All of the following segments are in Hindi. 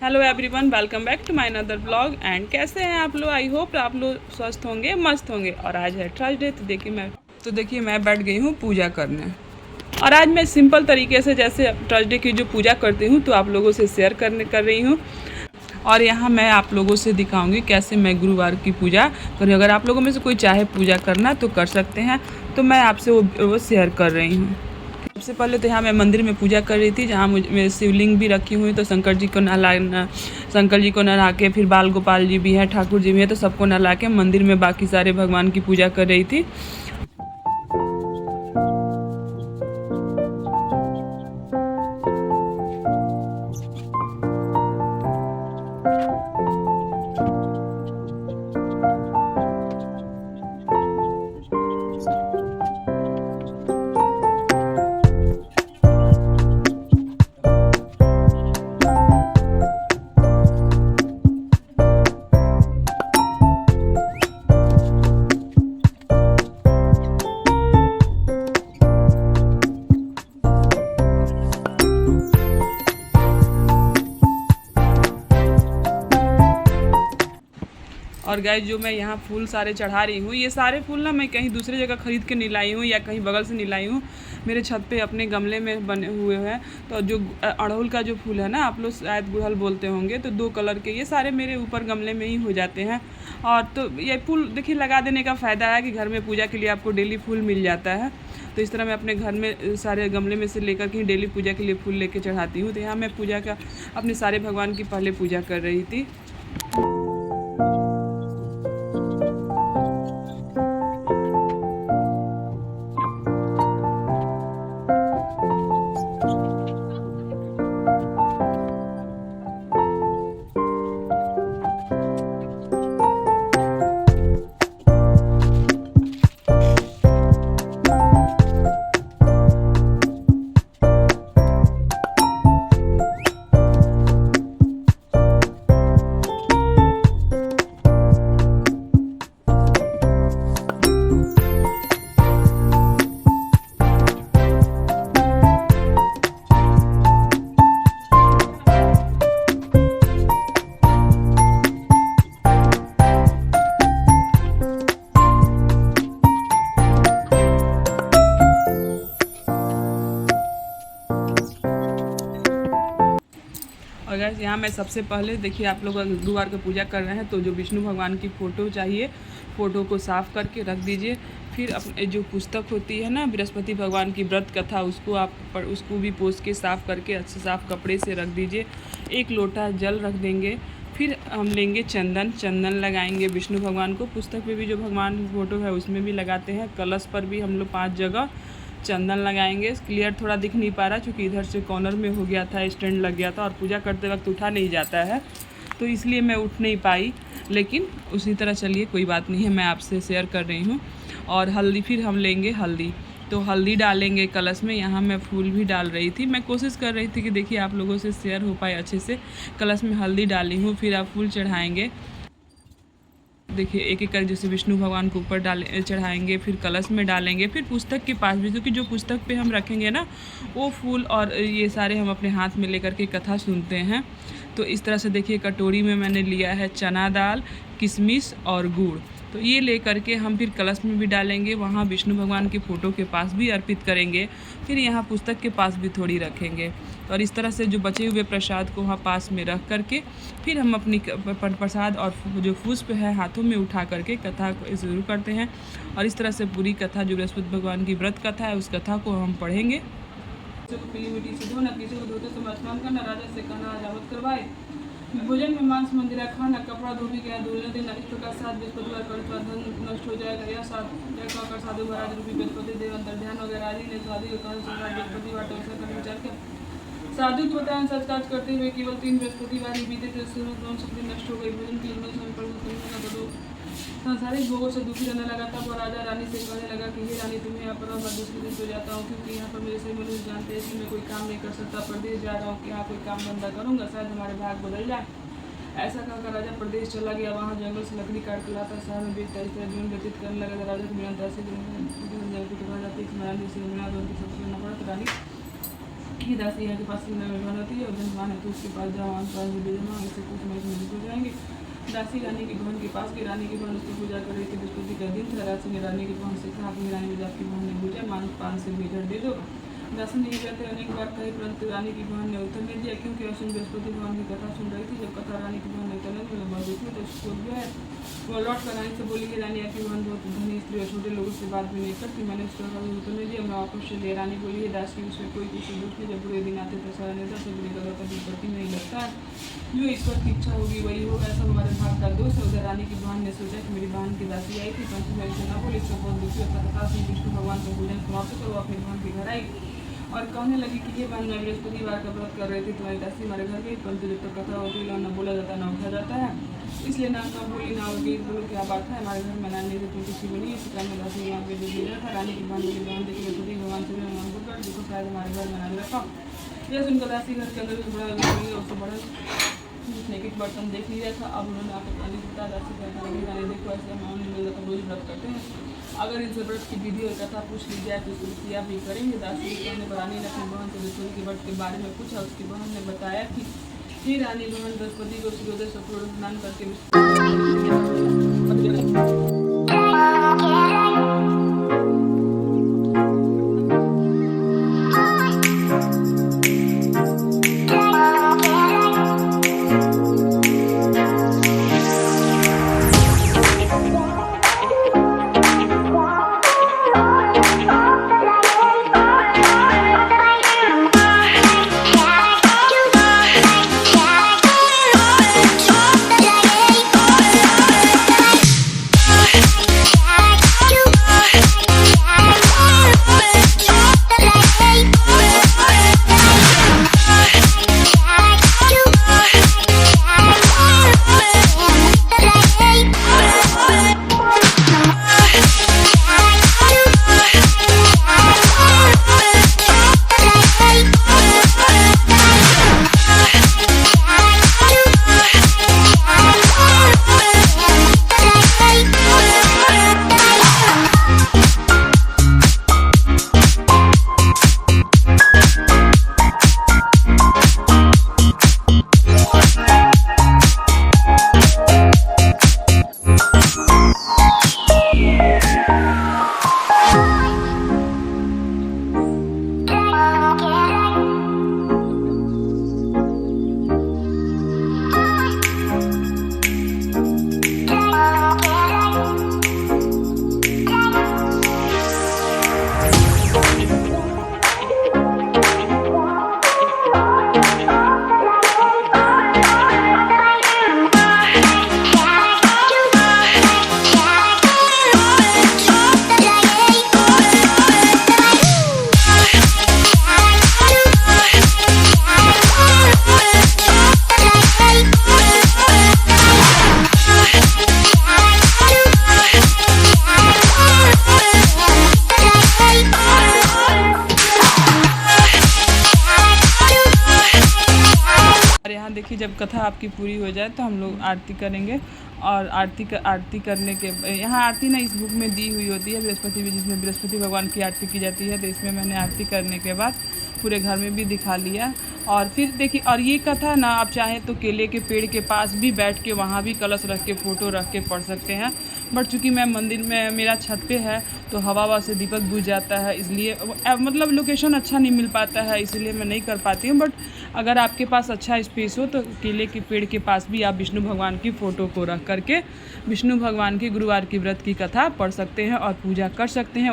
Hello everyone, welcome back to my another blog. And कैसे हैं आप लोग? आई होप आप लोग स्वस्थ होंगे, मस्त होंगे। और आज है थर्सडे, तो देखिए मैं बैठ गई हूँ पूजा करने। और आज मैं सिंपल तरीके से जैसे थर्सडे की जो पूजा करती हूँ तो आप लोगों से शेयर कर रही हूँ। और यहाँ मैं आप लोगों से दिखाऊंगी कैसे मैं गुरुवार की पूजा करूँ। अगर आप लोगों में से कोई चाहे पूजा करना तो कर सकते हैं, तो मैं आपसे वो शेयर कर रही हूँ। सबसे पहले तो यहाँ मैं मंदिर में पूजा कर रही थी, जहाँ मुझे शिवलिंग भी रखी हुई, तो शंकर जी को नहा के फिर बाल गोपाल जी भी हैं, ठाकुर जी भी हैं, तो सबको नहला के मंदिर में बाकी सारे भगवान की पूजा कर रही थी। और गाइस, जो मैं यहाँ फूल सारे चढ़ा रही हूँ, ये सारे फूल ना मैं कहीं दूसरी जगह ख़रीद के नहीं लाई हूँ या कहीं बगल से नहीं लाई हूँ। मेरे छत पे अपने गमले में बने हुए हैं। तो जो अड़हुल का जो फूल है ना, आप लोग शायद गुड़हल बोलते होंगे, तो 2 कलर के ये सारे मेरे ऊपर गमले में ही हो जाते हैं। और तो ये फूल देखिए लगा देने का फ़ायदा है कि घर में पूजा के लिए आपको डेली फूल मिल जाता है। तो इस तरह मैं अपने घर में सारे गमले में से लेकर के डेली पूजा के लिए फूल लेके चढ़ाती हूँ। तो यहाँ मैं पूजा का अपने सारे भगवान की पहले पूजा कर रही थी। और गाइस, यहाँ मैं सबसे पहले देखिए आप लोग गुरुवार की पूजा कर रहे हैं तो जो विष्णु भगवान की फ़ोटो चाहिए, फ़ोटो को साफ़ करके रख दीजिए। फिर अपने जो पुस्तक होती है ना बृहस्पति भगवान की व्रत कथा, उसको भी पोंछ के साफ़ करके अच्छे साफ़ कपड़े से रख दीजिए। 1 लोटा जल रख देंगे। फिर हम लेंगे चंदन लगाएंगे विष्णु भगवान को। पुस्तक पे भी जो भगवान की फ़ोटो है उसमें भी लगाते हैं। कलश पर भी हम लोग 5 जगह चंदन लगाएंगे। क्लियर थोड़ा दिख नहीं पा रहा क्योंकि इधर से कॉर्नर में हो गया था, स्टैंड लग गया था और पूजा करते वक्त उठा नहीं जाता है, तो इसलिए मैं उठ नहीं पाई। लेकिन उसी तरह चलिए, कोई बात नहीं है, मैं आपसे शेयर कर रही हूँ। और हल्दी, फिर हम लेंगे हल्दी, तो हल्दी डालेंगे कलश में। यहाँ मैं फूल भी डाल रही थी, मैं कोशिश कर रही थी कि देखिए आप लोगों से शेयर हो पाए अच्छे से। कलश में हल्दी डाली हूँ, फिर आप फूल चढ़ाएँगे। देखिए एक एक कर जैसे विष्णु भगवान को ऊपर चढ़ाएंगे, फिर कलश में डालेंगे, फिर पुस्तक के पास भी, क्योंकि जो पुस्तक पे हम रखेंगे ना वो फूल और ये सारे हम अपने हाथ में लेकर के कथा सुनते हैं। तो इस तरह से देखिए कटोरी में मैंने लिया है चना दाल, किशमिश और गुड़। तो ये ले करके हम फिर कलश में भी डालेंगे, वहाँ विष्णु भगवान की फ़ोटो के पास भी अर्पित करेंगे, फिर यहाँ पुस्तक के पास भी थोड़ी रखेंगे। और इस तरह से जो बचे हुए प्रसाद को वहाँ पास में रख करके फिर हम अपनी प्रसाद और जो पुष्प है हाथों में उठा करके कथा शुरू करते हैं। और इस तरह से पूरी कथा जो बृहस्पति भगवान की व्रत कथा है उस कथा को हम पढ़ेंगे। किसी को पीली मिट्टी से धोना, किसी को धोते समय स्नान करना, राजा से कहना राजावत करवाए, भोजन में मांस मंदिरा खाना, कपड़ा धोबी गया धुलने देना। इस प्रकार 7 बृहस्पतिवार कर धन नष्ट हो जाएगा। यह कहकर साधु महाराज रूपी बृहस्पति देव अंतर ध्यान वगैरह आदि ने साधु के कारण बृहस्पतिवार का विचार किया। साधु के बताएं सच काज करते हुए केवल 3 बृहस्पतिवार ही बीते थे, शक्ति नष्ट हो गई। भोजन की सांसारिक भोगों से दुखी रहने लगा। तब वो राजा रानी से कहने लगा कि हे रानी, तुम्हें यहाँ पर मैं दूसरे दिन सो जाता हूँ, क्योंकि यहाँ पर मेरे सभी मनुष्य जानते हैं कि मैं कोई काम नहीं कर सकता। प्रदेश जा रहा हूँ कि यहाँ कोई काम धंधा करूँगा, शायद हमारे भाग बदल जाए। ऐसा कहकर राजा प्रदेश चला गया। वहाँ जंगल से लकड़ी काट के लाता, शहर में बेचता। इस तरह जीवन व्यतीत करने लगा। राजा के बिना रानी ये दासी यहाँ के पास भगवान होती है और धनवान है तो उसके पास जाओ जमा इससे कुछ मजबूत हो जाएंगे। दासी रानी की बहन के पास की रानी की बहन उसकी पूजा कर रही थी। बृहस्पति का दिन था। राशि ने रानी की बहन से कहा अपनी रानी में आपकी बहन ने पूछा मानो 5 से बीघर दे दो। दासी ने कहते अनेक बार कही परंतु रानी की बहन ने उत्तर नहीं दिया क्योंकि अर्जुन बृहस्पति भगवान की कथा सुन रही थी। जब कथा रानी की बहन ने उत्तर नहीं दिया बहुत दुखी तो उसको जो है वो लौट कर रानी से बोली कि रानी आपकी बहन बहुत धनी स्त्री और छोटे लोगों से बात भी नहीं करती। मैंने उसको उत्तर नहीं दिया मैं वापस से ले। रानी बोली है दास की उसमें कोई किसी दुख नहीं। जब बुरे दिन आते तो सारा नेता से बुरे कदर का विपत्ति नहीं लगता है। जो ईश्वर की इच्छा होगी वही होगा। ऐसा हमारे भाग का दोष है। उधर रानी की बहन ने सोचा कि मेरी बहन की दासी आई थी परंतु मैं इसे न बोली। इसको बहुत दुखी होता था। विष्णु भगवान का पूजन समाप्त करो अपनी बहन के घर आई और कहने लगी कि ये बहन मैं बृहस्पतिवार का व्रत कर रही थी तुम्हारी दासी हमारे घर गई परंतु जब तक कथा होती है न बोला जाता न उठा जाता है इसलिए ना बोली ना होगी। बोलो क्या बात है हमारे घर मनाने से तुम किसी बोली इसी कारण में दासी यहाँ पे जो भेजा था। रानी की बहन मेरी बहन देखी बृहस्पति भगवान से भगवान को कर देखो शायद हमारे घर मनाने रखा। यह सुनकर दासी घर के अंदर भी बड़ा उससे बड़ा उसने एक बर्तन देख लिया था। अब उन्होंने आकर रानी को बताया दासी कहने लगी रानी देखो ऐसे हम रोज व्रत करते हैं अगर इनसे व्रत की विधि और कथा पूछ ली जाए तो उसको क्रिया भी करेंगे। दासी के कहने पर रानी ने अपनी बहन से बृहस्पति के व्रत के बारे में पूछा। उसकी बहन ने बताया कि ये रानी बहन बृहस्पति को सूर्योदय से पूर्व स्नान करके देखिए जब कथा आपकी पूरी हो जाए तो हम लोग आरती करेंगे और आरती करने के यहाँ आरती ना इस बुक में दी हुई होती है बृहस्पति भी जिसमें बृहस्पति भगवान की आरती की जाती है। तो इसमें मैंने आरती करने के बाद पूरे घर में भी दिखा लिया। और फिर देखिए और ये कथा ना आप चाहें तो केले के पेड़ के पास भी बैठ के वहाँ भी कलश रख के फ़ोटो रख के पढ़ सकते हैं। बट चूँकि मैं मंदिर में मेरा छत पे है तो हवा से दीपक बुझ जाता है इसलिए मतलब लोकेशन अच्छा नहीं मिल पाता है इसलिए मैं नहीं कर पाती हूँ। बट अगर आपके पास अच्छा स्पेस हो तो केले के पेड़ के पास भी आप विष्णु भगवान की फ़ोटो को रख करके विष्णु भगवान की गुरुवार की व्रत की कथा पढ़ सकते हैं और पूजा कर सकते हैं।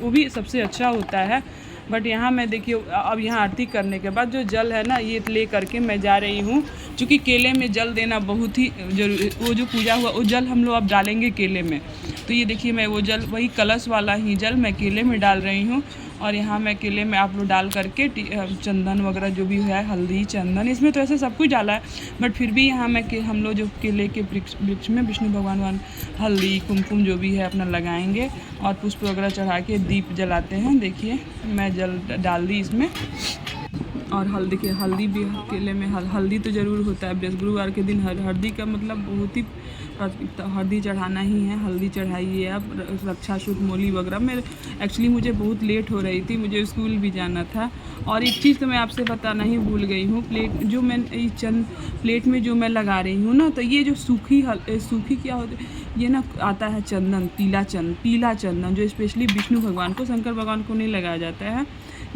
वो भी सबसे अच्छा होता है। बट यहाँ मैं देखिए अब यहाँ आरती करने के बाद जो जल है ना ये ले करके मैं जा रही हूँ क्योंकि केले में जल देना बहुत ही जरूरी। वो जो पूजा हुआ वो जल हम लोग अब डालेंगे केले में। तो ये देखिए मैं वो जल वही कलश वाला ही जल मैं केले में डाल रही हूँ। और यहाँ मैं केले में आप लोग डाल करके चंदन वगैरह जो भी है हल्दी चंदन इसमें तो ऐसे सब कुछ डाला है। बट फिर भी यहाँ मैं हम लोग जो केले के वृक्ष में विष्णु भगवान हल्दी कुमकुम जो भी है अपना लगाएंगे और पुष्प वगैरह चढ़ा के दीप जलाते हैं। देखिए मैं जल डाल दी इसमें। और देखिए हल्दी भी केले में हल्दी तो ज़रूर होता है। गुरुवार के दिन हल्दी का मतलब बहुत ही हल्दी चढ़ाना ही है, हल्दी चढ़ाइए आप, रक्षा शुभ मोली वगैरह। मेरे एक्चुअली मुझे बहुत लेट हो रही थी, मुझे स्कूल भी जाना था। और एक चीज़ तो मैं आपसे बताना ही भूल गई हूँ, प्लेट में जो मैं लगा रही हूँ ना, तो ये जो सूखी क्या होती है, ये ना आता है चंदन, पीला चंदन, जो स्पेशली विष्णु भगवान को, शंकर भगवान को नहीं लगाया जाता है।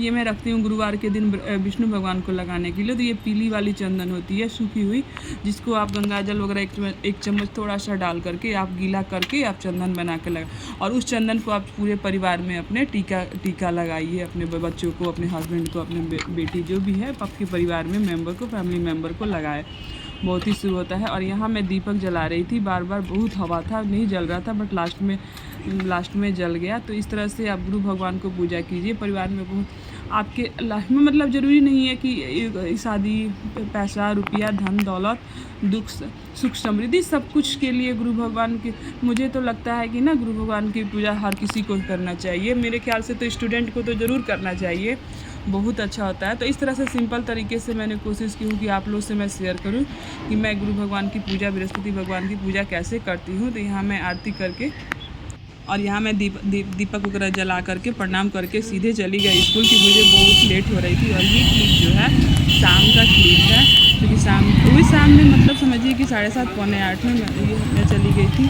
ये मैं रखती हूँ गुरुवार के दिन विष्णु भगवान को लगाने के लिए। तो ये पीली वाली चंदन होती है, सूखी हुई, जिसको आप गंगा जल वगैरह एक चम्मच थोड़ा सा डाल करके आप गीला करके आप चंदन बना के लगा, और उस चंदन को आप पूरे परिवार में अपने टीका लगाइए, अपने बच्चों को, अपने हस्बैंड को, अपने बेटी जो भी है आपके परिवार में मेम्बर को, फैमिली मेम्बर को लगाए। बहुत ही शुभ होता है। और यहाँ मैं दीपक जला रही थी, बार बहुत हवा था, नहीं जल रहा था, बट लास्ट में जल गया। तो इस तरह से आप गुरु भगवान को पूजा कीजिए। परिवार में बहुत आपके लाइफ में, मतलब ज़रूरी नहीं है कि शादी, पैसा, रुपया, धन दौलत, दुख, सुख, समृद्धि, सब कुछ के लिए गुरु भगवान की, मुझे तो लगता है कि ना गुरु भगवान की पूजा हर किसी को करना चाहिए। मेरे ख्याल से तो स्टूडेंट को तो ज़रूर करना चाहिए, बहुत अच्छा होता है। तो इस तरह से सिंपल तरीके से मैंने कोशिश की हूँ कि आप लोग से मैं शेयर करूँ कि मैं गुरु भगवान की पूजा, बृहस्पति भगवान की पूजा कैसे करती हूँ। तो यहाँ मैं आरती करके और यहाँ मैं दीपक वगैरह जला करके प्रणाम करके सीधे चली गई स्कूल, की मुझे बहुत लेट हो रही थी। और ये क्लिप जो है शाम का क्लिप है, क्योंकि शाम में मतलब समझिए कि 7:30 पौने 8 में मैं चली गई थी।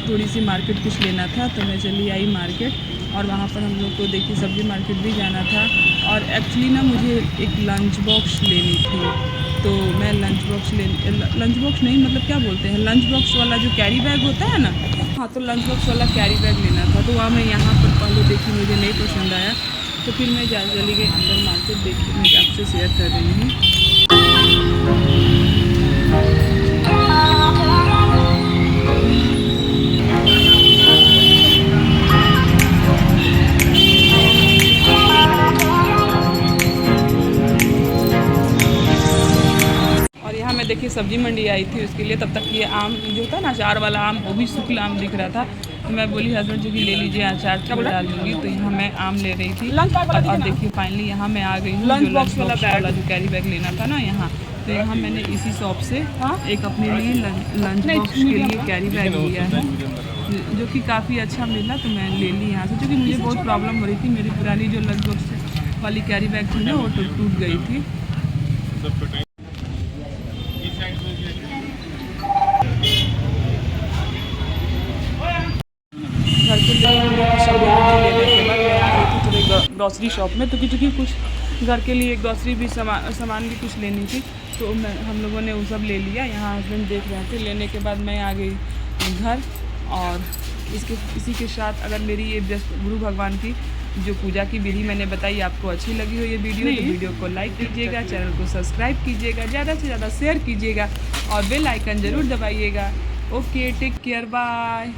थोड़ी सी मार्केट कुछ लेना था, तो मैं चली आई मार्केट। और वहाँ पर हम लोग को देखिए सब्जी मार्केट भी जाना था। और एक्चुअली ना मुझे एक लंच बॉक्स लेनी थी, तो मैं लंच बॉक्स नहीं, मतलब क्या बोलते हैं, लंच बॉक्स वाला जो कैरी बैग होता है ना, हाँ, तो लंच बॉक्स वाला कैरी बैग लेना था। तो वहाँ मैं यहाँ पर पहले देखी, मुझे नहीं पसंद आया, तो फिर मैं चली गई अंदर मार्केट। देखिए मैं आपसे शेयर कर रही हूँ। मैं देखिए सब्जी मंडी आई थी उसके लिए, तब तक ये आम जो होता है ना अचार वाला आम, वो भी शुक्ल आम दिख रहा था। तो मैं बोली हस्बैंड जी की ले लीजिए, अचार डाल दूँगी। तो यहाँ मैं आम ले रही थी। और देखिए फाइनली यहाँ मैं आ गई हूँ, लंच बॉक्स वाला जो कैरी बैग लेना था ना यहाँ। तो यहाँ मैंने इसी शॉप से एक अपने लिए लंच बॉक्स के लिए कैरी बैग लिया है, जो कि काफ़ी अच्छा मिला। तो मैं ले ली यहाँ से, क्योंकि मुझे बहुत प्रॉब्लम हो रही थी। मेरी पुरानी जो लंच बॉक्स वाली कैरी बैग थी ना, वो टूट गई थी। घर के लिए लेने के बाद मैं आ गई थी थोड़ी ग्रॉसरी शॉप में, तो क्योंकि कुछ घर के लिए ग्रॉसरी भी सामान भी कुछ लेनी थी, तो हम लोगों ने वो सब ले लिया। यहाँ हस्बैंड देख रहे थे। लेने के बाद मैं आ गई घर। और इसी के साथ अगर मेरी ये गुरु भगवान की जो पूजा की विधि मैंने बताई आपको अच्छी लगी हो ये वीडियो, तो वीडियो को लाइक कीजिएगा, चैनल को सब्सक्राइब कीजिएगा, ज़्यादा से ज़्यादा शेयर कीजिएगा और बेल आइकन ज़रूर दबाइएगा। Okay, take care, bye.